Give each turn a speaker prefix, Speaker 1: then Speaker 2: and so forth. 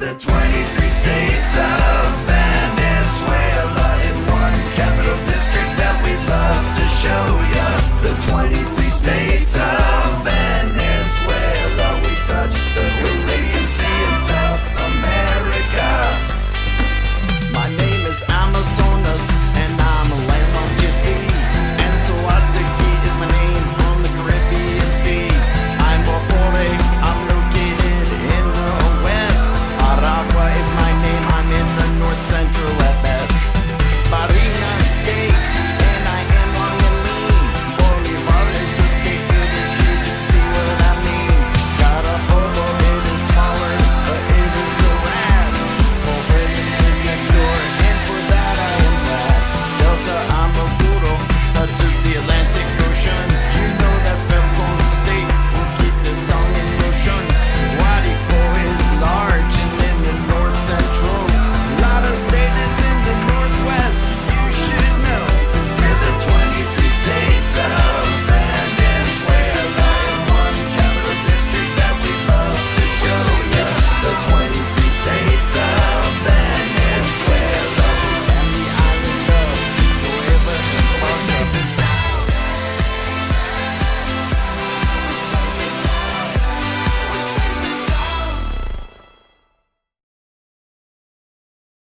Speaker 1: The 23 states of Venezuela in one capital district that we love to show ya. The 23 states of